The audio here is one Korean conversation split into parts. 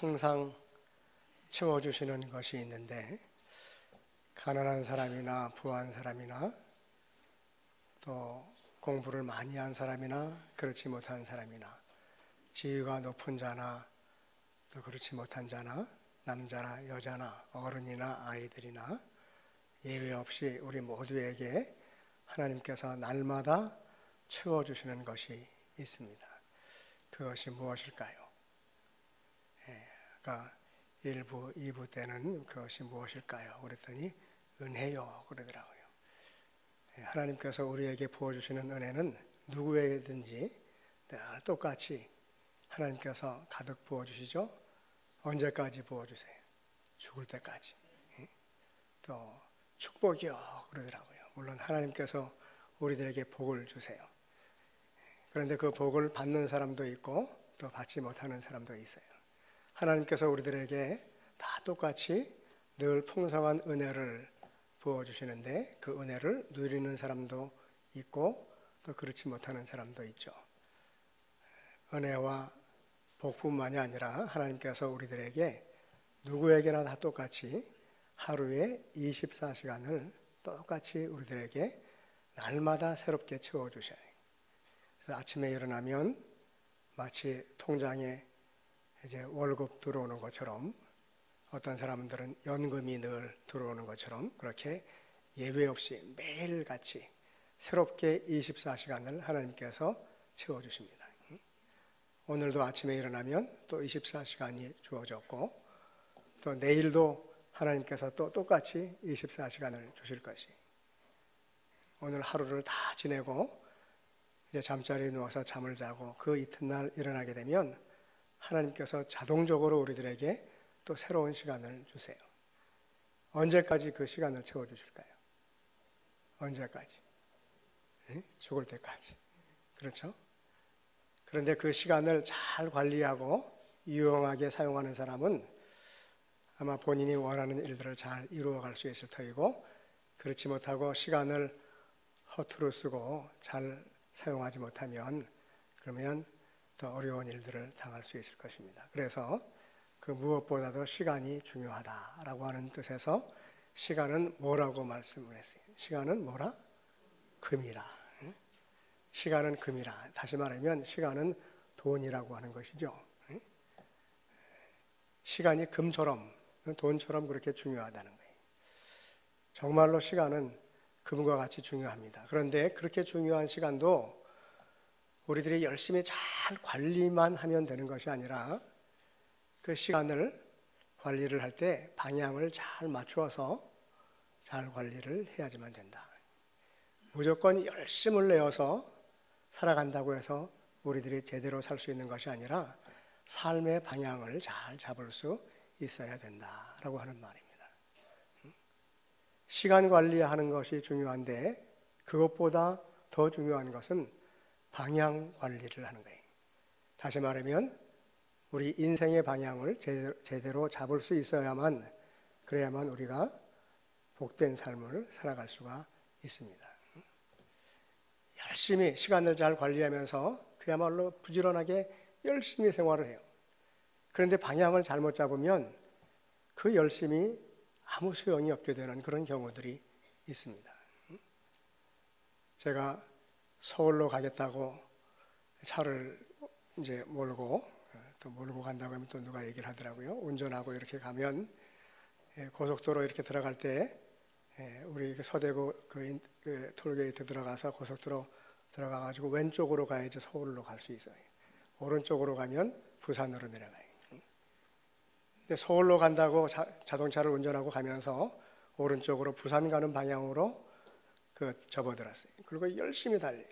항상 채워주시는 것이 있는데, 가난한 사람이나 부한 사람이나 또 공부를 많이 한 사람이나 그렇지 못한 사람이나, 지위가 높은 자나 또 그렇지 못한 자나, 남자나 여자나 어른이나 아이들이나 예외 없이 우리 모두에게 하나님께서 날마다 채워주시는 것이 있습니다. 그것이 무엇일까요? 그러니까 1부, 2부 때는 그것이 무엇일까요? 그랬더니 은혜요 그러더라고요. 하나님께서 우리에게 부어주시는 은혜는 누구에게든지 늘 똑같이 하나님께서 가득 부어주시죠. 언제까지 부어주세요? 죽을 때까지. 또 축복이요 그러더라고요. 물론 하나님께서 우리들에게 복을 주세요. 그런데 그 복을 받는 사람도 있고 또 받지 못하는 사람도 있어요. 하나님께서 우리들에게 다 똑같이 늘 풍성한 은혜를 부어주시는데, 그 은혜를 누리는 사람도 있고 또 그렇지 못하는 사람도 있죠. 은혜와 복뿐만이 아니라 하나님께서 우리들에게 누구에게나 다 똑같이 하루에 24시간을 똑같이 우리들에게 날마다 새롭게 채워주셔요. 그래서 아침에 일어나면 마치 통장에 이제 월급 들어오는 것처럼, 어떤 사람들은 연금이 늘 들어오는 것처럼, 그렇게 예외 없이 매일같이 새롭게 24시간을 하나님께서 채워주십니다. 오늘도 아침에 일어나면 또 24시간이 주어졌고, 또 내일도 하나님께서 또 똑같이 24시간을 주실 것이, 오늘 하루를 다 지내고 이제 잠자리에 누워서 잠을 자고 그 이튿날 일어나게 되면 하나님께서 자동적으로 우리들에게 또 새로운 시간을 주세요. 언제까지 그 시간을 채워주실까요? 언제까지? 죽을 때까지. 그렇죠? 그런데 그 시간을 잘 관리하고 유용하게 사용하는 사람은 아마 본인이 원하는 일들을 잘 이루어갈 수 있을 터이고, 그렇지 못하고 시간을 허투루 쓰고 잘 사용하지 못하면 그러면 더 어려운 일들을 당할 수 있을 것입니다. 그래서 그 무엇보다도 시간이 중요하다라고 하는 뜻에서 시간은 뭐라고 말씀을 했어요? 시간은 뭐라? 금이라. 시간은 금이라. 다시 말하면 시간은 돈이라고 하는 것이죠. 시간이 금처럼, 돈처럼 그렇게 중요하다는 거예요. 정말로 시간은 금과 같이 중요합니다. 그런데 그렇게 중요한 시간도 우리들이 열심히 잘 관리만 하면 되는 것이 아니라, 그 시간을 관리를 할 때 방향을 잘 맞추어서 잘 관리를 해야지만 된다. 무조건 열심을 내어서 살아간다고 해서 우리들이 제대로 살 수 있는 것이 아니라 삶의 방향을 잘 잡을 수 있어야 된다라고 하는 말입니다. 시간 관리하는 것이 중요한데, 그것보다 더 중요한 것은 방향 관리를 하는 거예요. 다시 말하면 우리 인생의 방향을 제대로 잡을 수 있어야만, 그래야만 우리가 복된 삶을 살아갈 수가 있습니다. 열심히 시간을 잘 관리하면서 그야말로 부지런하게 열심히 생활을 해요. 그런데 방향을 잘못 잡으면 그 열심이 아무 소용이 없게 되는 그런 경우들이 있습니다. 제가 서울로 가겠다고 차를 이제 몰고 간다고 하면 또 누가 얘기를 하더라고요. 운전하고 이렇게 가면 고속도로 이렇게 들어갈 때 우리 서대구 그 톨게이트 들어가서 고속도로 들어가가지고 왼쪽으로 가야지 서울로 갈 수 있어요. 오른쪽으로 가면 부산으로 내려가요. 근데 서울로 간다고 자동차를 운전하고 가면서 오른쪽으로 부산 가는 방향으로 접어들었어요. 그리고 열심히 달려요.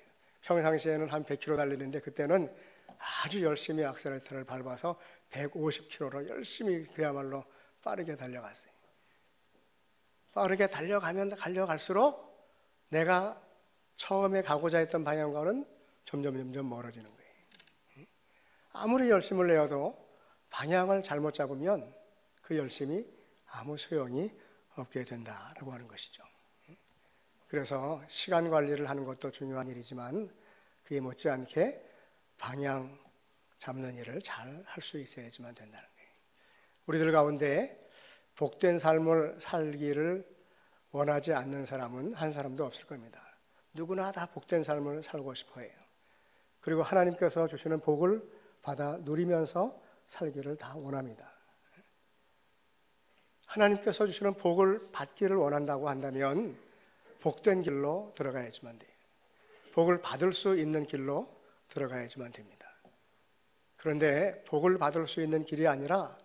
평상시에는 한 100km 달리는데 그때는 아주 열심히 악셀레터를 밟아서 150km로 열심히 그야말로 빠르게 달려갔어요. 빠르게 달려갈수록 내가 처음에 가고자 했던 방향과는 점점 멀어지는 거예요. 아무리 열심을 내어도 방향을 잘못 잡으면 그 열심이 아무 소용이 없게 된다라고 하는 것이죠. 그래서 시간 관리를 하는 것도 중요한 일이지만 그에 못지않게 방향 잡는 일을 잘 할 수 있어야지만 된다는 거예요. 우리들 가운데 복된 삶을 살기를 원하지 않는 사람은 한 사람도 없을 겁니다. 누구나 다 복된 삶을 살고 싶어 해요. 그리고 하나님께서 주시는 복을 받아 누리면서 살기를 다 원합니다. 하나님께서 주시는 복을 받기를 원한다고 한다면 복된 길로 들어가야지만 돼요. 복을 받을 수 있는 길로 들어가야지만 됩니다. 그런데 복을 받을 수 있는 길이 아니라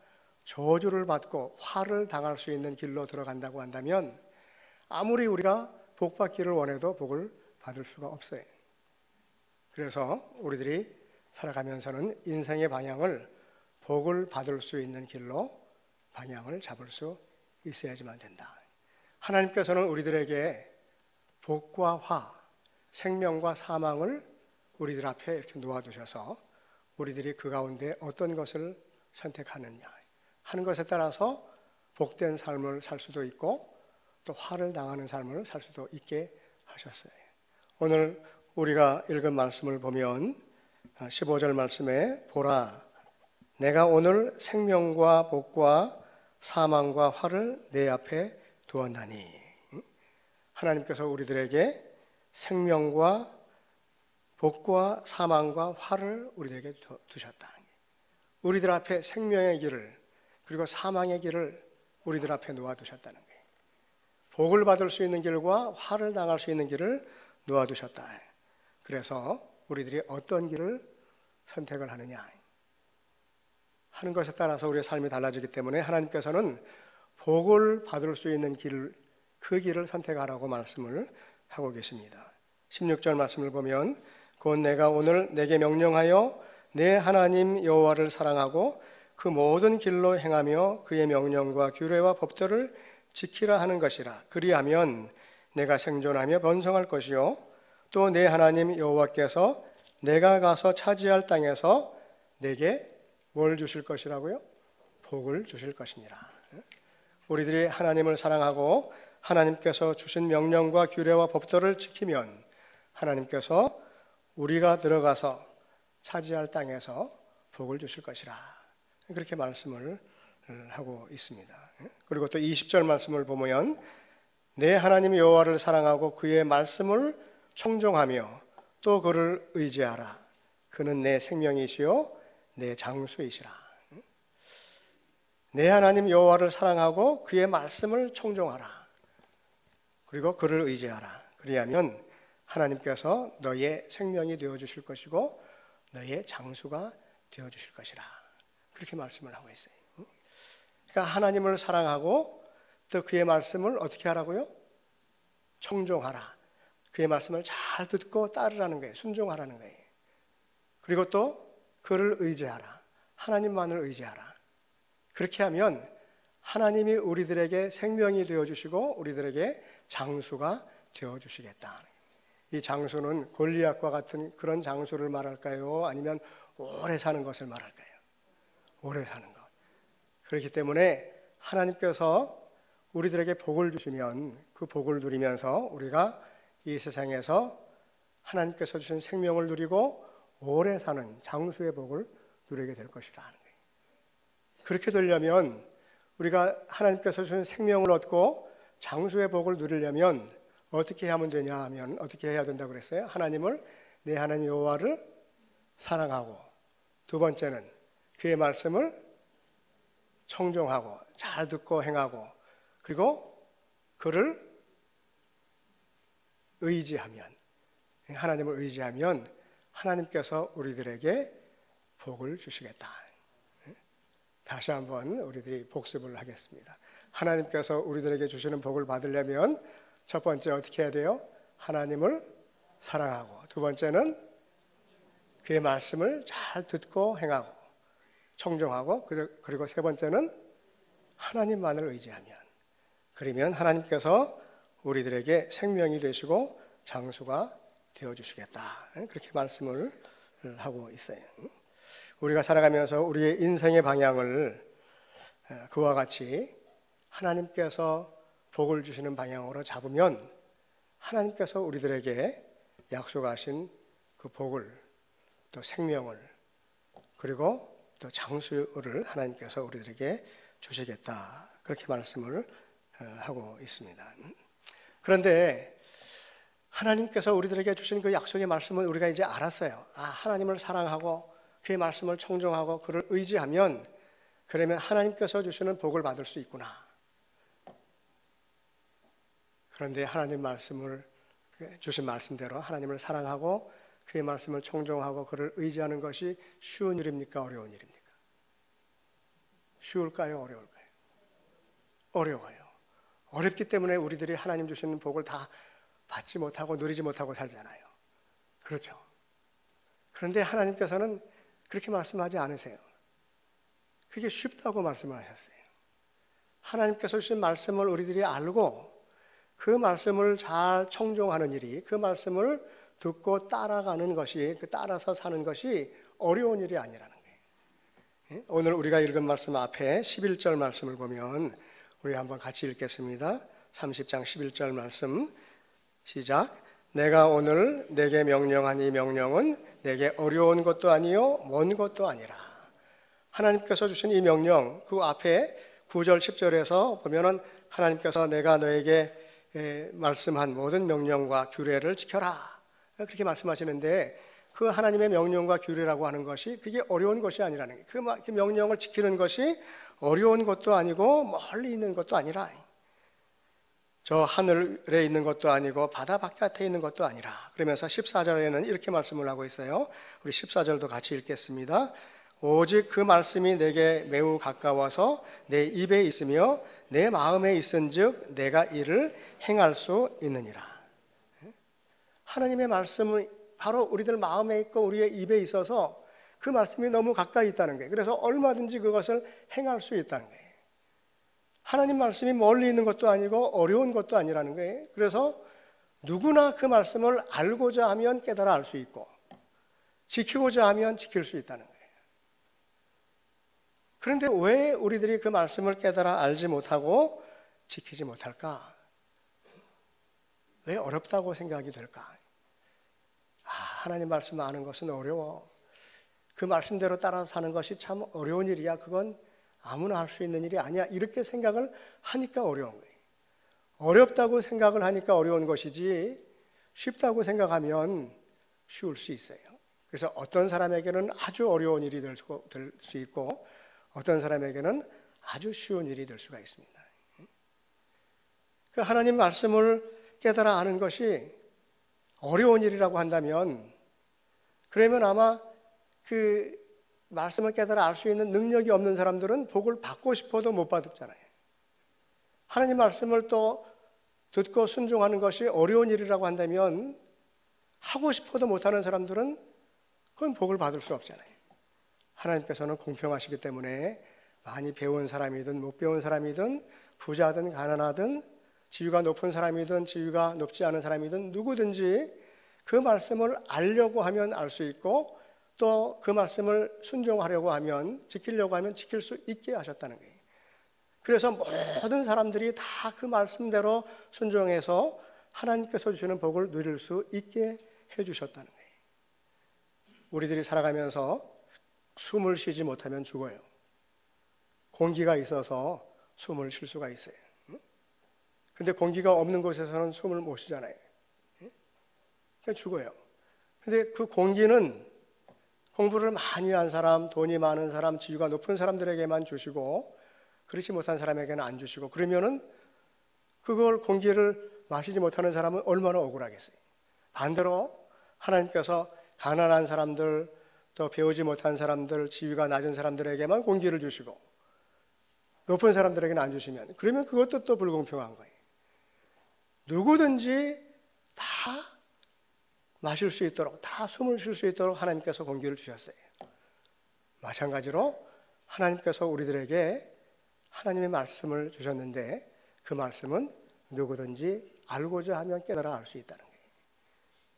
저주를 받고 화를 당할 수 있는 길로 들어간다고 한다면 아무리 우리가 복 받기를 원해도 복을 받을 수가 없어요. 그래서 우리들이 살아가면서는 인생의 방향을 복을 받을 수 있는 길로 방향을 잡을 수 있어야지만 된다. 하나님께서는 우리들에게 복과 화, 생명과 사망을 우리들 앞에 이렇게 놓아두셔서 우리들이 그 가운데 어떤 것을 선택하느냐 하는 것에 따라서 복된 삶을 살 수도 있고 또 화를 당하는 삶을 살 수도 있게 하셨어요. 오늘 우리가 읽은 말씀을 보면 15절 말씀에 보라 내가 오늘 생명과 복과 사망과 화를 내 앞에 두었나니 하나님께서 우리들에게 생명과 복과 사망과 화를 우리들에게 두셨다. 우리들 앞에 생명의 길을 그리고 사망의 길을 우리들 앞에 놓아두셨다는 거예요. 복을 받을 수 있는 길과 화를 당할 수 있는 길을 놓아두셨다. 그래서 우리들이 어떤 길을 선택을 하느냐 하는 것에 따라서 우리의 삶이 달라지기 때문에 하나님께서는 복을 받을 수 있는 길, 그 길을 선택하라고 말씀을 하고 계십니다. 16절 말씀을 보면 곧 내가 오늘 내게 명령하여 내 하나님 여호와를 사랑하고 그 모든 길로 행하며 그의 명령과 규례와 법도를 지키라 하는 것이라. 그리하면 내가 생존하며 번성할 것이요 또 내 하나님 여호와께서 내가 가서 차지할 땅에서 내게 뭘 주실 것이라고요? 복을 주실 것이니라. 우리들이 하나님을 사랑하고 하나님께서 주신 명령과 규례와 법도를 지키면 하나님께서 우리가 들어가서 차지할 땅에서 복을 주실 것이라. 그렇게 말씀을 하고 있습니다. 그리고 또 20절 말씀을 보면 내 하나님 여호와를 사랑하고 그의 말씀을 청종하며 또 그를 의지하라. 그는 내 생명이시요 내 장수이시라. 내 하나님 여호와를 사랑하고 그의 말씀을 청종하라. 그리고 그를 의지하라. 그리하면 하나님께서 너의 생명이 되어주실 것이고 너의 장수가 되어주실 것이라. 그렇게 말씀을 하고 있어요. 그러니까 하나님을 사랑하고 또 그의 말씀을 어떻게 하라고요? 청종하라. 그의 말씀을 잘 듣고 따르라는 거예요. 순종하라는 거예요. 그리고 또 그를 의지하라. 하나님만을 의지하라. 그렇게 하면 하나님이 우리들에게 생명이 되어주시고 우리들에게 장수가 되어주시겠다. 이 장수는 골리앗과 같은 그런 장수를 말할까요? 아니면 오래 사는 것을 말할까요? 오래 사는 것. 그렇기 때문에 하나님께서 우리들에게 복을 주시면 그 복을 누리면서 우리가 이 세상에서 하나님께서 주신 생명을 누리고 오래 사는 장수의 복을 누리게 될 것이라 하는 거예요. 그렇게 되려면 우리가 하나님께서 주신 생명을 얻고 장수의 복을 누리려면 어떻게 하면 되냐 하면 어떻게 해야 된다고 그랬어요? 하나님을 내 하나님 여호와를 사랑하고 두 번째는 그의 말씀을 청종하고 잘 듣고 행하고 그리고 그를 의지하면 하나님을 의지하면 하나님께서 우리들에게 복을 주시겠다. 다시 한번 우리들이 복습을 하겠습니다. 하나님께서 우리들에게 주시는 복을 받으려면 첫 번째 어떻게 해야 돼요? 하나님을 사랑하고 두 번째는 그의 말씀을 잘 듣고 행하고 청종하고 그리고 세 번째는 하나님만을 의지하면 그러면 하나님께서 우리들에게 생명이 되시고 장수가 되어주시겠다. 그렇게 말씀을 하고 있어요. 우리가 살아가면서 우리의 인생의 방향을 그와 같이 하나님께서 복을 주시는 방향으로 잡으면 하나님께서 우리들에게 약속하신 그 복을 또 생명을 그리고 또 장수를 하나님께서 우리들에게 주시겠다. 그렇게 말씀을 하고 있습니다. 그런데 하나님께서 우리들에게 주신 그 약속의 말씀은 우리가 이제 알았어요. 하나님을 사랑하고 그의 말씀을 청종하고 그를 의지하면, 그러면 하나님께서 주시는 복을 받을 수 있구나. 그런데 하나님 말씀을 주신 말씀대로 하나님을 사랑하고 그의 말씀을 청종하고 그를 의지하는 것이 쉬운 일입니까? 어려운 일입니까? 쉬울까요? 어려울까요? 어려워요. 어렵기 때문에 우리들이 하나님 주시는 복을 다 받지 못하고 누리지 못하고 살잖아요. 그렇죠. 그런데 하나님께서는 그렇게 말씀하지 않으세요. 그게 쉽다고 말씀을 하셨어요. 하나님께서 주신 말씀을 우리들이 알고 그 말씀을 잘 청종하는 일이, 그 말씀을 듣고 따라가는 것이, 따라서 사는 것이 어려운 일이 아니라는 거예요. 오늘 우리가 읽은 말씀 앞에 11절 말씀을 보면 우리 한번 같이 읽겠습니다. 30장 11절 말씀 시작. 내가 오늘 내게 명령한 이 명령은 내게 어려운 것도 아니요 먼 것도 아니라. 하나님께서 주신 이 명령, 그 앞에 9절 10절에서 보면은 하나님께서 내가 너에게 말씀한 모든 명령과 규례를 지켜라, 그렇게 말씀하시는데, 그 하나님의 명령과 규례라고 하는 것이 그게 어려운 것이 아니라는 거예요. 그 명령을 지키는 것이 어려운 것도 아니고 멀리 있는 것도 아니라, 저 하늘에 있는 것도 아니고 바다 바깥에 있는 것도 아니라. 그러면서 14절에는 이렇게 말씀을 하고 있어요. 우리 14절도 같이 읽겠습니다. 오직 그 말씀이 내게 매우 가까워서 내 입에 있으며 내 마음에 있은즉 내가 이를 행할 수 있느니라. 하나님의 말씀은 바로 우리들 마음에 있고 우리의 입에 있어서 그 말씀이 너무 가까이 있다는 거예요. 그래서 얼마든지 그것을 행할 수 있다는 거예요. 하나님 말씀이 멀리 있는 것도 아니고 어려운 것도 아니라는 거예요. 그래서 누구나 그 말씀을 알고자 하면 깨달아 알 수 있고 지키고자 하면 지킬 수 있다는 거예요. 그런데 왜 우리들이 그 말씀을 깨달아 알지 못하고 지키지 못할까? 왜 어렵다고 생각이 될까? 하나님 말씀 아는 것은 어려워. 그 말씀대로 따라서 사는 것이 참 어려운 일이야. 그건 아무나 할 수 있는 일이 아니야. 이렇게 생각을 하니까 어려운 거예요. 어렵다고 생각을 하니까 어려운 것이지 쉽다고 생각하면 쉬울 수 있어요. 그래서 어떤 사람에게는 아주 어려운 일이 될 수 있고 어떤 사람에게는 아주 쉬운 일이 될 수가 있습니다. 그 하나님 말씀을 깨달아 아는 것이 어려운 일이라고 한다면, 그러면 아마 그 말씀을 깨달아 알 수 있는 능력이 없는 사람들은 복을 받고 싶어도 못 받았잖아요. 하나님 말씀을 또 듣고 순종하는 것이 어려운 일이라고 한다면 하고 싶어도 못하는 사람들은 그건 복을 받을 수 없잖아요. 하나님께서는 공평하시기 때문에 많이 배운 사람이든 못 배운 사람이든 부자든 가난하든 지위가 높은 사람이든 지위가 높지 않은 사람이든 누구든지 그 말씀을 알려고 하면 알 수 있고 또 그 말씀을 순종하려고 하면, 지키려고 하면 지킬 수 있게 하셨다는 거예요. 그래서 모든 사람들이 다 그 말씀대로 순종해서 하나님께서 주시는 복을 누릴 수 있게 해주셨다는 거예요. 우리들이 살아가면서 숨을 쉬지 못하면 죽어요. 공기가 있어서 숨을 쉴 수가 있어요. 근데 공기가 없는 곳에서는 숨을 못 쉬잖아요. 그냥 죽어요. 근데 그 공기는 공부를 많이 한 사람, 돈이 많은 사람, 지위가 높은 사람들에게만 주시고 그렇지 못한 사람에게는 안 주시고, 그러면은 그걸 공기를 마시지 못하는 사람은 얼마나 억울하겠어요. 반대로 하나님께서 가난한 사람들, 또 배우지 못한 사람들, 지위가 낮은 사람들에게만 공기를 주시고 높은 사람들에게는 안 주시면, 그러면 그것도 또 불공평한 거예요. 누구든지 다 마실 수 있도록, 다 숨을 쉴 수 있도록 하나님께서 공기를 주셨어요. 마찬가지로 하나님께서 우리들에게 하나님의 말씀을 주셨는데 그 말씀은 누구든지 알고자 하면 깨달아 알 수 있다는 거예요.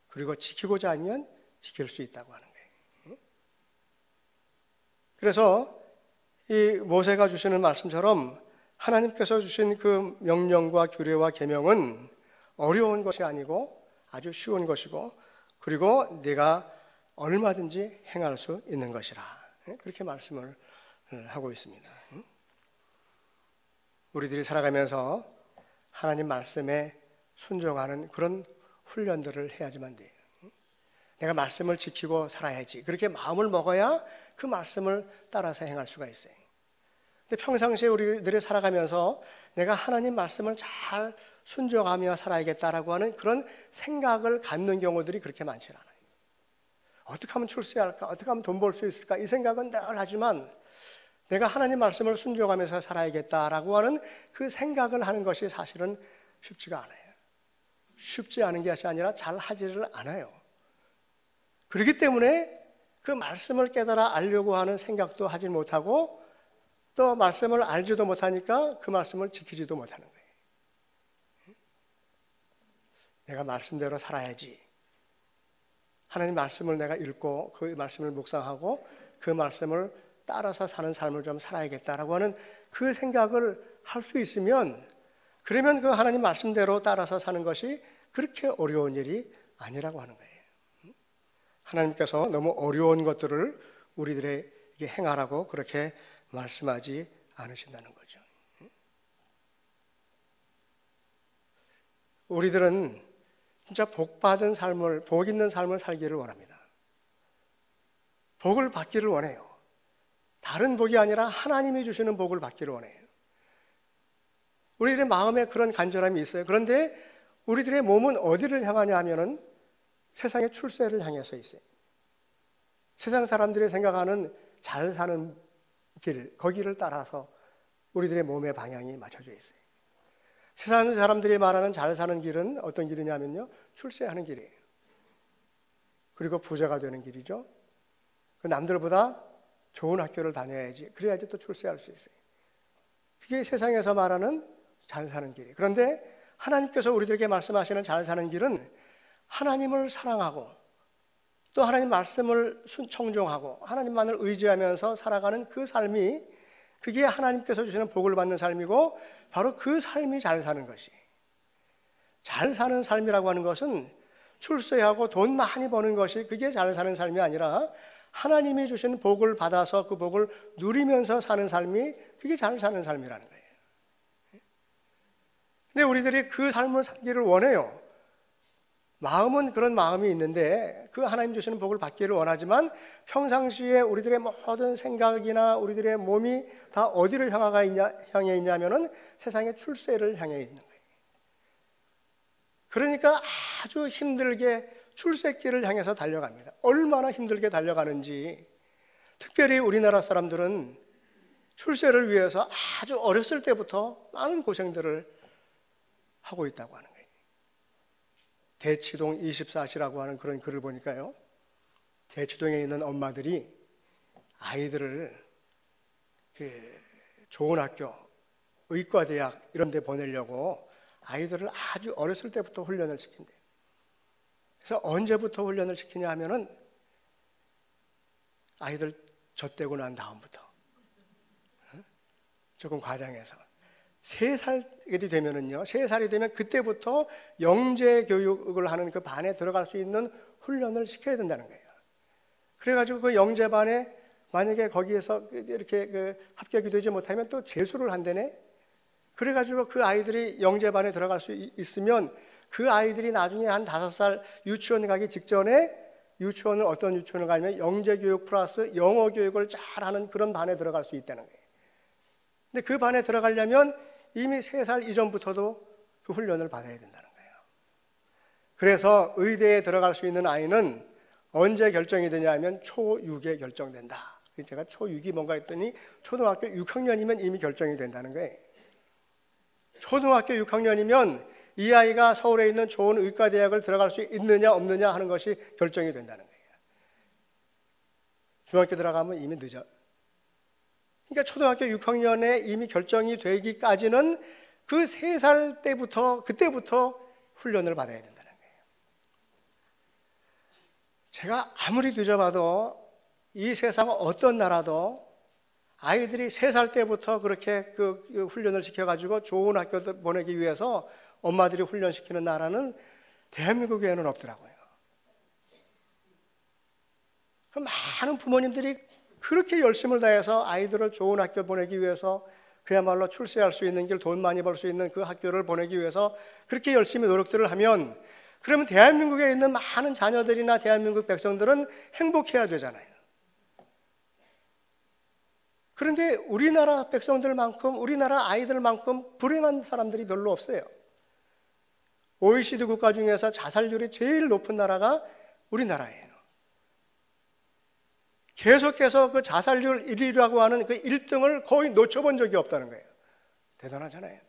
그리고 지키고자 하면 지킬 수 있다고 하는 거예요. 그래서 이 모세가 주시는 말씀처럼 하나님께서 주신 그 명령과 규례와 계명은 어려운 것이 아니고 아주 쉬운 것이고, 그리고 네가 얼마든지 행할 수 있는 것이라, 그렇게 말씀을 하고 있습니다. 우리들이 살아가면서 하나님 말씀에 순종하는 그런 훈련들을 해야지만 돼요. 내가 말씀을 지키고 살아야지. 그렇게 마음을 먹어야 그 말씀을 따라서 행할 수가 있어요. 근데 평상시에 우리들이 살아가면서 내가 하나님 말씀을 잘 순종하며 살아야겠다라고 하는 그런 생각을 갖는 경우들이 그렇게 많지 않아요. 어떻게 하면 출세할까? 어떻게 하면 돈 벌 수 있을까? 이 생각은 늘 하지만 내가 하나님 말씀을 순종하면서 살아야겠다라고 하는 그 생각을 하는 것이 사실은 쉽지가 않아요. 쉽지 않은 것이 아니라 잘 하지를 않아요. 그렇기 때문에 그 말씀을 깨달아 알려고 하는 생각도 하지 못하고 또 말씀을 알지도 못하니까 그 말씀을 지키지도 못하는 거예요. 내가 말씀대로 살아야지. 하나님 말씀을 내가 읽고 그 말씀을 묵상하고 그 말씀을 따라서 사는 삶을 좀 살아야겠다라고 하는 그 생각을 할 수 있으면 그러면 그 하나님 말씀대로 따라서 사는 것이 그렇게 어려운 일이 아니라고 하는 거예요. 하나님께서 너무 어려운 것들을 우리들에게 행하라고 그렇게 말씀하지 않으신다는 거죠. 우리들은 진짜 복 받은 삶을, 복 있는 삶을 살기를 원합니다. 복을 받기를 원해요. 다른 복이 아니라 하나님이 주시는 복을 받기를 원해요. 우리들의 마음에 그런 간절함이 있어요. 그런데 우리들의 몸은 어디를 향하냐 하면은 세상의 출세를 향해서 있어요. 세상 사람들이 생각하는 잘 사는 길, 거기를 따라서 우리들의 몸의 방향이 맞춰져 있어요. 세상 사람들이 말하는 잘 사는 길은 어떤 길이냐면요, 출세하는 길이에요. 그리고 부자가 되는 길이죠. 남들보다 좋은 학교를 다녀야지, 그래야지 또 출세할 수 있어요. 그게 세상에서 말하는 잘 사는 길이에요. 그런데 하나님께서 우리들에게 말씀하시는 잘 사는 길은 하나님을 사랑하고 또 하나님 말씀을 청종하고 하나님만을 의지하면서 살아가는 그 삶이, 그게 하나님께서 주시는 복을 받는 삶이고 바로 그 삶이 잘 사는 것이. 잘 사는 삶이라고 하는 것은 출세하고 돈 많이 버는 것이 그게 잘 사는 삶이 아니라 하나님이 주신 복을 받아서 그 복을 누리면서 사는 삶이 그게 잘 사는 삶이라는 거예요. 근데 우리들이 그 삶을 살기를 원해요. 마음은 그런 마음이 있는데 그 하나님 주시는 복을 받기를 원하지만 평상시에 우리들의 모든 생각이나 우리들의 몸이 다 어디를 향해 있냐면은 세상의 출세를 향해 있는 거예요. 그러니까 아주 힘들게 출세길을 향해서 달려갑니다. 얼마나 힘들게 달려가는지. 특별히 우리나라 사람들은 출세를 위해서 아주 어렸을 때부터 많은 고생들을 하고 있다고 하는 거예요. 대치동 24시라고 하는 그런 글을 보니까요, 대치동에 있는 엄마들이 아이들을 좋은 학교, 의과대학 이런 데 보내려고 아이들을 아주 어렸을 때부터 훈련을 시킨대요. 그래서 언제부터 훈련을 시키냐 하면은 아이들 젖대고 난 다음부터, 조금 과장해서 3살이 되면은요, 3살이 되면 그때부터 영재 교육을 하는 그 반에 들어갈 수 있는 훈련을 시켜야 된다는 거예요. 그래가지고 그 영재반에 만약에 거기에서 이렇게 합격이 되지 못하면 또 재수를 한다네. 그래가지고 그 아이들이 영재반에 들어갈 수 있으면 그 아이들이 나중에 한 5살 유치원 가기 직전에 유치원을, 어떤 유치원을 가면 영재교육 플러스 영어 교육을 잘하는 그런 반에 들어갈 수 있다는 거예요. 근데 그 반에 들어가려면 이미 3살 이전부터도 그 훈련을 받아야 된다는 거예요. 그래서 의대에 들어갈 수 있는 아이는 언제 결정이 되냐 하면 초6에 결정된다. 제가 초6이 뭔가 했더니 초등학교 6학년이면 이미 결정이 된다는 거예요. 초등학교 6학년이면 이 아이가 서울에 있는 좋은 의과대학을 들어갈 수 있느냐 없느냐 하는 것이 결정이 된다는 거예요. 중학교 들어가면 이미 늦어. 그러니까 초등학교 6학년에 이미 결정이 되기까지는 그 3살 때부터, 그때부터 훈련을 받아야 된다는 거예요. 제가 아무리 늦어봐도 이 세상 어떤 나라도 아이들이 3살 때부터 그렇게 그 훈련을 시켜가지고 좋은 학교 보내기 위해서 엄마들이 훈련시키는 나라는 대한민국에는 없더라고요. 많은 부모님들이 그렇게 열심을 다해서 아이들을 좋은 학교 보내기 위해서 그야말로 출세할 수 있는 길, 돈 많이 벌 수 있는 그 학교를 보내기 위해서 그렇게 열심히 노력들을 하면, 그러면 대한민국에 있는 많은 자녀들이나 대한민국 백성들은 행복해야 되잖아요. 그런데 우리나라 백성들만큼, 우리나라 아이들만큼 불행한 사람들이 별로 없어요. OECD 국가 중에서 자살률이 제일 높은 나라가 우리나라예요. 계속해서 그 자살률 1위라고 하는 그 1등을 거의 놓쳐본 적이 없다는 거예요. 대단하잖아요.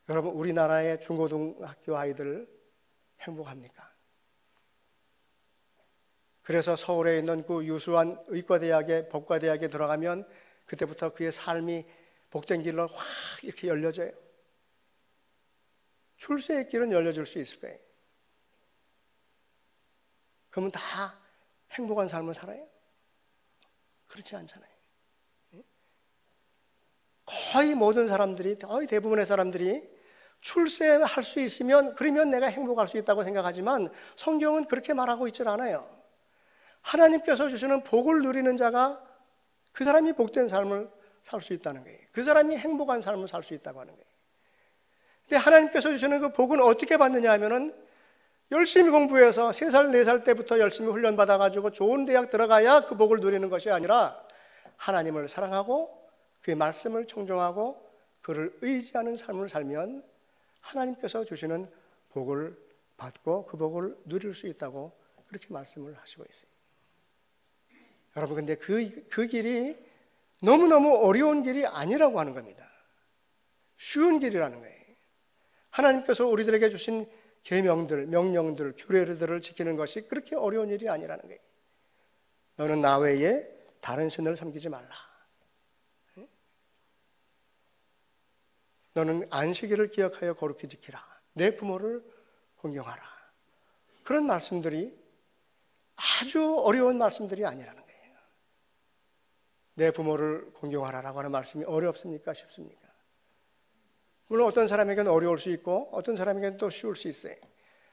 여러분, 우리나라의 중고등학교 아이들 행복합니까? 그래서 서울에 있는 그 유수한 의과대학에, 법과대학에 들어가면 그때부터 그의 삶이 복된 길로 확 이렇게 열려져요. 출세의 길은 열려질 수 있을 거예요. 그러면 다 행복한 삶을 살아요? 그렇지 않잖아요. 거의 모든 사람들이, 거의 대부분의 사람들이 출세할 수 있으면, 그러면 내가 행복할 수 있다고 생각하지만 성경은 그렇게 말하고 있질 않아요. 하나님께서 주시는 복을 누리는 자가 그 사람이 복된 삶을 살 수 있다는 거예요. 그 사람이 행복한 삶을 살 수 있다고 하는 거예요. 근데 하나님께서 주시는 그 복은 어떻게 받느냐 하면은 열심히 공부해서 3살, 4살 때부터 열심히 훈련받아가지고 좋은 대학 들어가야 그 복을 누리는 것이 아니라 하나님을 사랑하고 그의 말씀을 청종하고 그를 의지하는 삶을 살면 하나님께서 주시는 복을 받고 그 복을 누릴 수 있다고 그렇게 말씀을 하시고 있어요. 여러분, 근데 그 길이 너무너무 어려운 길이 아니라고 하는 겁니다. 쉬운 길이라는 거예요. 하나님께서 우리들에게 주신 계명들, 명령들, 규례들을 지키는 것이 그렇게 어려운 일이 아니라는 거예요. 너는 나 외에 다른 신을 섬기지 말라. 너는 안식일을 기억하여 거룩히 지키라. 내 부모를 공경하라. 그런 말씀들이 아주 어려운 말씀들이 아니라는 거예요. 내 부모를 공경하라라고 하는 말씀이 어렵습니까? 쉽습니까? 물론 어떤 사람에게는 어려울 수 있고 어떤 사람에게는 또 쉬울 수 있어요.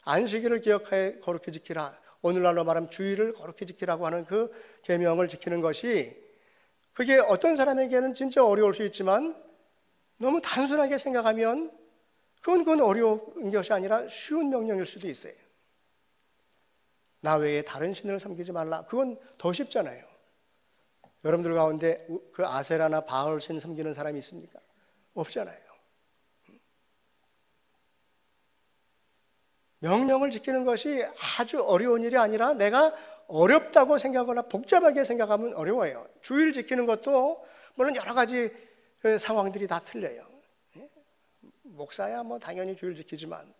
안식일을 기억하여 거룩히 지키라. 오늘날로 말하면 주일을 거룩히 지키라고 하는 그 계명을 지키는 것이, 그게 어떤 사람에게는 진짜 어려울 수 있지만 너무 단순하게 생각하면 그건 어려운 것이 아니라 쉬운 명령일 수도 있어요. 나 외에 다른 신을 섬기지 말라. 그건 더 쉽잖아요. 여러분들 가운데 그 아세라나 바알 신 섬기는 사람이 있습니까? 없잖아요. 명령을 지키는 것이 아주 어려운 일이 아니라 내가 어렵다고 생각하거나 복잡하게 생각하면 어려워요. 주일 지키는 것도 물론 여러 가지 상황들이 다 틀려요. 목사야 뭐 당연히 주일 지키지만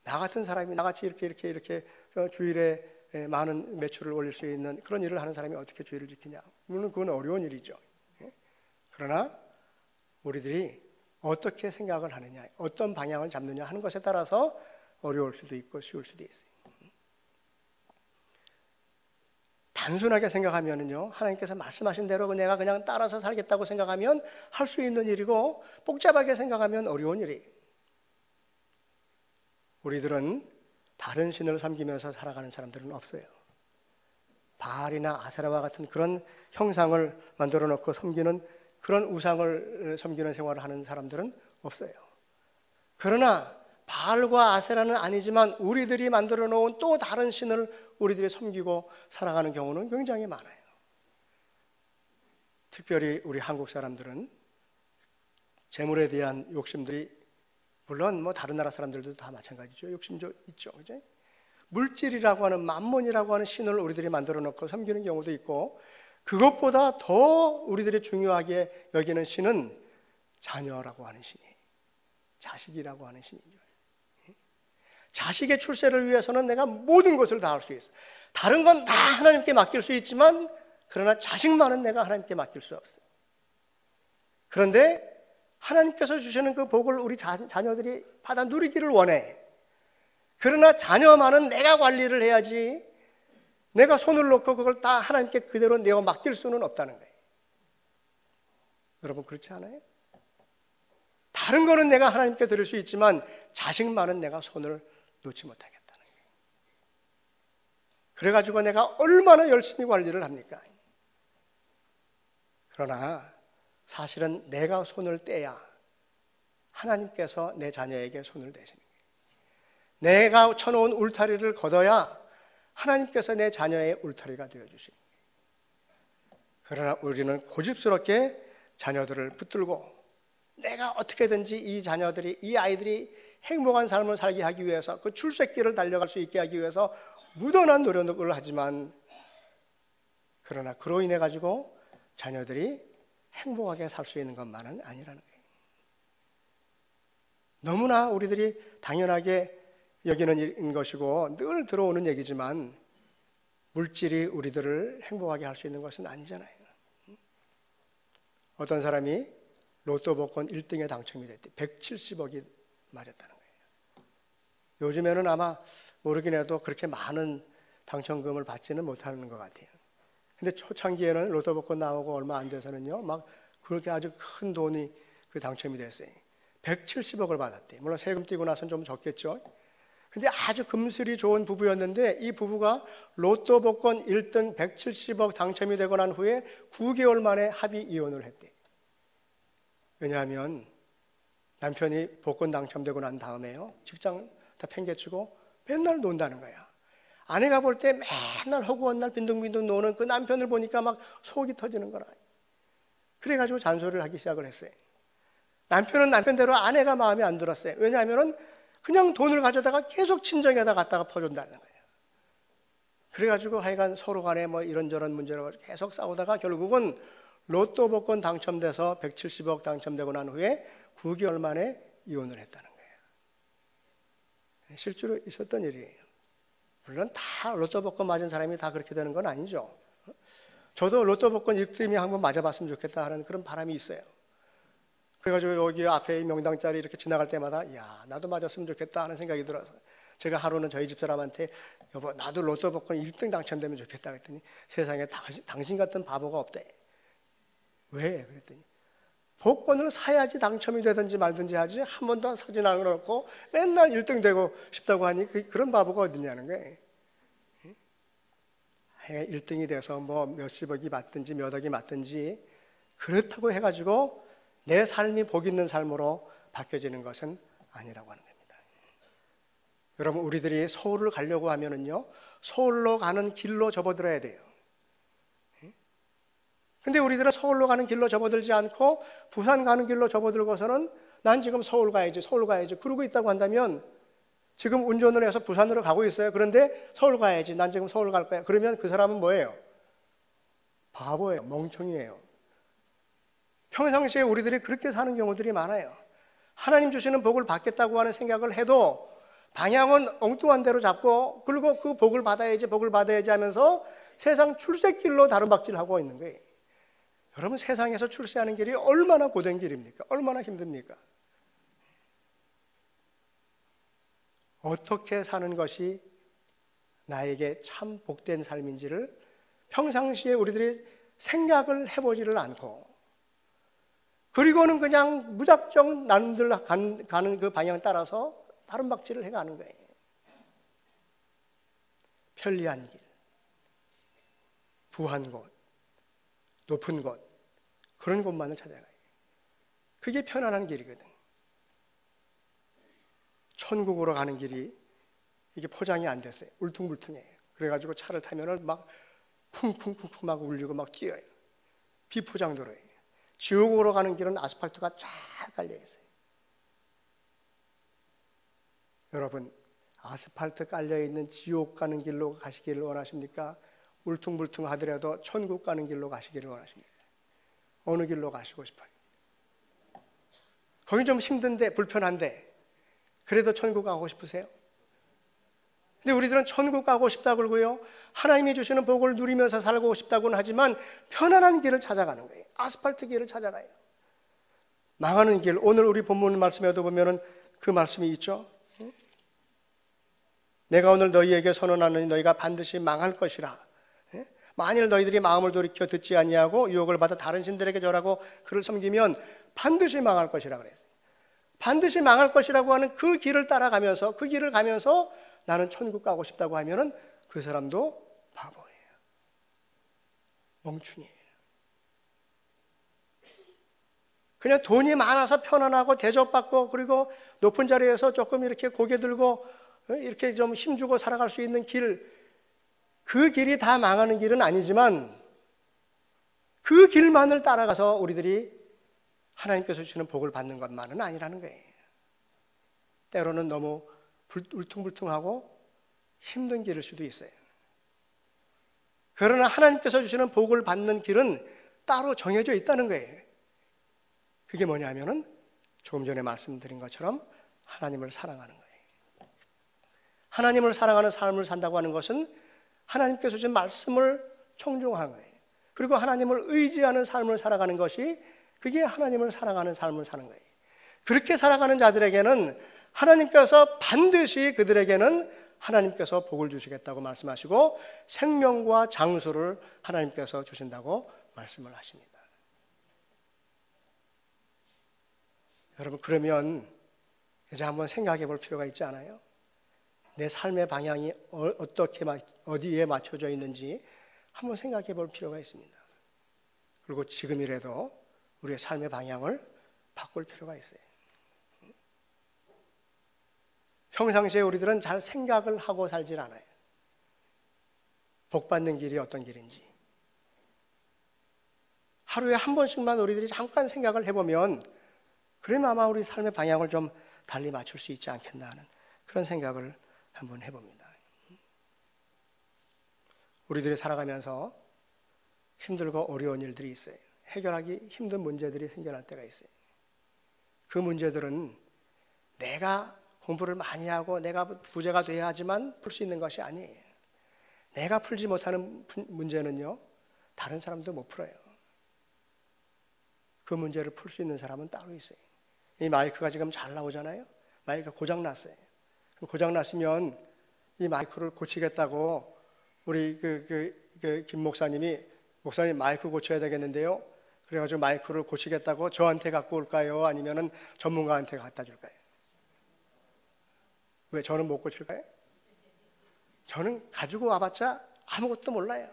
나 같은 사람이 나같이 이렇게 주일에 많은 매출을 올릴 수 있는 그런 일을 하는 사람이 어떻게 주일을 지키냐? 물론 그건 어려운 일이죠. 그러나 우리들이 어떻게 생각을 하느냐, 어떤 방향을 잡느냐 하는 것에 따라서 어려울 수도 있고 쉬울 수도 있어요. 단순하게 생각하면은요, 하나님께서 말씀하신 대로 내가 그냥 따라서 살겠다고 생각하면 할 수 있는 일이고, 복잡하게 생각하면 어려운 일이에요. 우리들은 다른 신을 섬기면서 살아가는 사람들은 없어요. 바알이나 아세라와 같은 그런 형상을 만들어 놓고 섬기는, 그런 우상을 섬기는 생활을 하는 사람들은 없어요. 그러나 바알과 아세라는 아니지만 우리들이 만들어 놓은 또 다른 신을 우리들이 섬기고 살아가는 경우는 굉장히 많아요. 특별히 우리 한국 사람들은 재물에 대한 욕심들이, 물론 뭐 다른 나라 사람들도 다 마찬가지죠. 욕심도 있죠. 그죠? 물질이라고 하는, 만몬이라고 하는 신을 우리들이 만들어 놓고 섬기는 경우도 있고, 그것보다 더 우리들이 중요하게 여기는 신은 자녀라고 하는 신이에요. 자식이라고 하는 신이죠. 자식의 출세를 위해서는 내가 모든 것을 다 할 수 있어. 다른 건 다 하나님께 맡길 수 있지만, 그러나 자식만은 내가 하나님께 맡길 수 없어요. 그런데 하나님께서 주시는 그 복을 우리 자녀들이 받아 누리기를 원해. 그러나 자녀만은 내가 관리를 해야지, 내가 손을 놓고 그걸 다 하나님께 그대로 내어 맡길 수는 없다는 거예요. 여러분, 그렇지 않아요? 다른 거는 내가 하나님께 드릴 수 있지만 자식만은 내가 손을 놓지 못하겠다는 거예요. 그래가지고 내가 얼마나 열심히 관리를 합니까? 그러나 사실은 내가 손을 떼야 하나님께서 내 자녀에게 손을 대시는 거예요. 내가 쳐놓은 울타리를 걷어야 하나님께서 내 자녀의 울타리가 되어주시는 거예요. 그러나 우리는 고집스럽게 자녀들을 붙들고 내가 어떻게든지 이 자녀들이, 이 아이들이 행복한 삶을 살게 하기 위해서, 그 출세길을 달려갈 수 있게 하기 위해서 무던한 노력을 하지만, 그러나 그로 인해 가지고 자녀들이 행복하게 살 수 있는 것만은 아니라는 거예요. 너무나 우리들이 당연하게 여기는 것이고 늘 들어오는 얘기지만 물질이 우리들을 행복하게 할 수 있는 것은 아니잖아요. 어떤 사람이 로또 복권 1등에 당첨이 됐대. 170억이 맞았다는 거예요. 요즘에는 아마 모르긴 해도 그렇게 많은 당첨금을 받지는 못하는 것 같아요. 근데 초창기에는 로또 복권 나오고 얼마 안 돼서는요, 막 그렇게 아주 큰 돈이 그 당첨이 됐어요. 170억을 받았대. 물론 세금 떼고 나서는 좀 적겠죠. 근데 아주 금슬이 좋은 부부였는데 이 부부가 로또 복권 1등 170억 당첨이 되고 난 후에 9개월 만에 합의 이혼을 했대. 왜냐하면 남편이 복권 당첨되고 난 다음에요, 직장 다 팽개치고 맨날 논다는 거야. 아내가 볼 때 맨날 허구한 날 빈둥빈둥 노는 그 남편을 보니까 막 속이 터지는 거라. 그래가지고 잔소리를 하기 시작을 했어요. 남편은 남편대로 아내가 마음에 안 들었어요. 왜냐하면 그냥 돈을 가져다가 계속 친정에다 갖다가 퍼준다는 거예요. 그래가지고 하여간 서로 간에 뭐 이런저런 문제로 계속 싸우다가 결국은 로또 복권 당첨돼서 170억 당첨되고 난 후에 9개월 만에 이혼을 했다는 거예요. 실제로 있었던 일이에요. 물론 다 로또 복권 맞은 사람이 다 그렇게 되는 건 아니죠. 저도 로또 복권 1등이 한번 맞아봤으면 좋겠다 하는 그런 바람이 있어요. 그래가지고 여기 앞에 명당자리 이렇게 지나갈 때마다 야, 나도 맞았으면 좋겠다 하는 생각이 들어서 제가 하루는 저희 집사람한테 여보, 나도 로또 복권 1등 당첨되면 좋겠다 그랬더니 세상에 당신 같은 바보가 없대. 왜? 그랬더니 복권을 사야지 당첨이 되든지 말든지 하지 한 번도 사진 않아놓고 맨날 1등 되고 싶다고 하니 그런 바보가 어딨냐는 거예요. 1등이 돼서 뭐 몇십억이 맞든지 몇 억이 맞든지 그렇다고 해가지고 내 삶이 복 있는 삶으로 바뀌어지는 것은 아니라고 하는 겁니다. 여러분, 우리들이 서울을 가려고 하면은요, 서울로 가는 길로 접어들어야 돼요. 근데 우리들은 서울로 가는 길로 접어들지 않고 부산 가는 길로 접어들고서는 난 지금 서울 가야지 그러고 있다고 한다면 지금 운전을 해서 부산으로 가고 있어요. 그런데 서울 가야지, 난 지금 서울 갈 거야. 그러면 그 사람은 뭐예요? 바보예요. 멍청이에요. 평상시에 우리들이 그렇게 사는 경우들이 많아요. 하나님 주시는 복을 받겠다고 하는 생각을 해도 방향은 엉뚱한 대로 잡고 그리고 그 복을 받아야지 하면서 세상 출세길로 다름박질하고 있는 거예요. 여러분, 세상에서 출세하는 길이 얼마나 고된 길입니까? 얼마나 힘듭니까? 어떻게 사는 것이 나에게 참 복된 삶인지를 평상시에 우리들이 생각을 해보지를 않고 그리고는 그냥 무작정 남들 가는 그 방향 따라서 다름박질을 해가는 거예요. 편리한 길, 부한 곳, 높은 곳, 그런 곳만을 찾아가요. 그게 편안한 길이거든. 천국으로 가는 길이 이게 포장이 안 됐어요. 울퉁불퉁해요. 그래가지고 차를 타면은 막 쿵쿵쿵쿵 막 울리고 막 뛰어요. 비포장도로예요. 지옥으로 가는 길은 아스팔트가 잘 깔려 있어요. 여러분, 아스팔트 깔려 있는 지옥 가는 길로 가시기를 원하십니까? 울퉁불퉁 하더라도 천국 가는 길로 가시기를 원하십니까? 어느 길로 가시고 싶어요? 거기 좀 힘든데 불편한데 그래도 천국 가고 싶으세요? 근데 우리들은 천국 가고 싶다고 그러고요, 하나님이 주시는 복을 누리면서 살고 싶다고는 하지만 편안한 길을 찾아가는 거예요. 아스팔트 길을 찾아가요. 망하는 길, 오늘 우리 본문 말씀에도 보면은 그 말씀이 있죠. 내가 오늘 너희에게 선언하노니 너희가 반드시 망할 것이라. 만일 너희들이 마음을 돌이켜 듣지 아니하고 유혹을 받아 다른 신들에게 절하고 그를 섬기면 반드시 망할 것이라 그랬어요. 반드시 망할 것이라고 하는 그 길을 따라가면서 그 길을 가면서 나는 천국 가고 싶다고 하면은 그 사람도 바보예요. 멍충이에요. 그냥 돈이 많아서 편안하고 대접받고 그리고 높은 자리에서 조금 이렇게 고개 들고 이렇게 좀 힘주고 살아갈 수 있는 길, 그 길이 다 망하는 길은 아니지만 그 길만을 따라가서 우리들이 하나님께서 주시는 복을 받는 것만은 아니라는 거예요. 때로는 너무 울퉁불퉁하고 힘든 길일 수도 있어요. 그러나 하나님께서 주시는 복을 받는 길은 따로 정해져 있다는 거예요. 그게 뭐냐면은 조금 전에 말씀드린 것처럼 하나님을 사랑하는 거예요. 하나님을 사랑하는 삶을 산다고 하는 것은 하나님께서 주신 말씀을 청종한 거예요. 그리고 하나님을 의지하는 삶을 살아가는 것이 그게 하나님을 사랑하는 삶을 사는 거예요. 그렇게 살아가는 자들에게는 하나님께서 반드시 그들에게는 하나님께서 복을 주시겠다고 말씀하시고 생명과 장수를 하나님께서 주신다고 말씀을 하십니다. 여러분, 그러면 이제 한번 생각해 볼 필요가 있지 않아요? 내 삶의 방향이 어디에 맞춰져 있는지 한번 생각해 볼 필요가 있습니다. 그리고 지금이라도 우리의 삶의 방향을 바꿀 필요가 있어요. 평상시에 우리들은 잘 생각을 하고 살질 않아요. 복 받는 길이 어떤 길인지. 하루에 한 번씩만 우리들이 잠깐 생각을 해보면 그러면 아마 우리 삶의 방향을 좀 달리 맞출 수 있지 않겠나 하는 그런 생각을 한번 해봅니다. 우리들이 살아가면서 힘들고 어려운 일들이 있어요. 해결하기 힘든 문제들이 생겨날 때가 있어요. 그 문제들은 내가 공부를 많이 하고 내가 부자가 돼야지만 풀 수 있는 것이 아니에요. 내가 풀지 못하는 문제는요, 다른 사람도 못 풀어요. 그 문제를 풀 수 있는 사람은 따로 있어요. 이 마이크가 지금 잘 나오잖아요. 마이크가 고장났어요. 그럼 고장났으면 이 마이크를 고치겠다고 우리 김 목사님이 목사님 마이크 고쳐야 되겠는데요. 그래가지고 마이크를 고치겠다고 저한테 갖고 올까요? 아니면은 전문가한테 갖다 줄까요? 왜 저는 못 고칠까요? 저는 가지고 와봤자 아무것도 몰라요.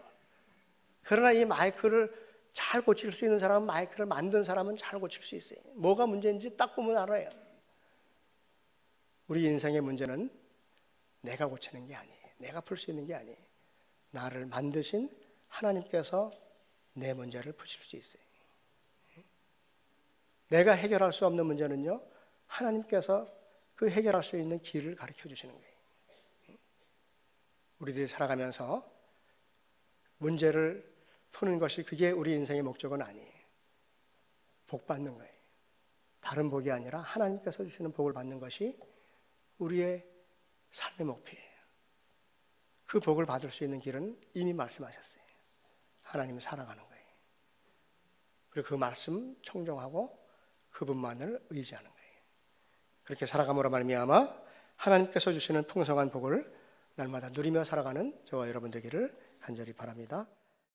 그러나 이 마이크를 잘 고칠 수 있는 사람은, 마이크를 만든 사람은 잘 고칠 수 있어요. 뭐가 문제인지 딱 보면 알아요. 우리 인생의 문제는 내가 고치는 게 아니에요. 내가 풀 수 있는 게 아니에요. 나를 만드신 하나님께서 내 문제를 푸실 수 있어요. 내가 해결할 수 없는 문제는요, 하나님께서 그 해결할 수 있는 길을 가르쳐 주시는 거예요. 우리들이 살아가면서 문제를 푸는 것이 그게 우리 인생의 목적은 아니에요. 복 받는 거예요. 다른 복이 아니라 하나님께서 주시는 복을 받는 것이 우리의 삶의 목표예요. 그 복을 받을 수 있는 길은 이미 말씀하셨어요. 하나님을 사랑하는 거예요. 그리고 그 말씀 청종하고 그분만을 의지하는 거예요. 그렇게 살아감으로 말미암아 하나님께서 주시는 풍성한 복을 날마다 누리며 살아가는 저와 여러분 되기를 간절히 바랍니다.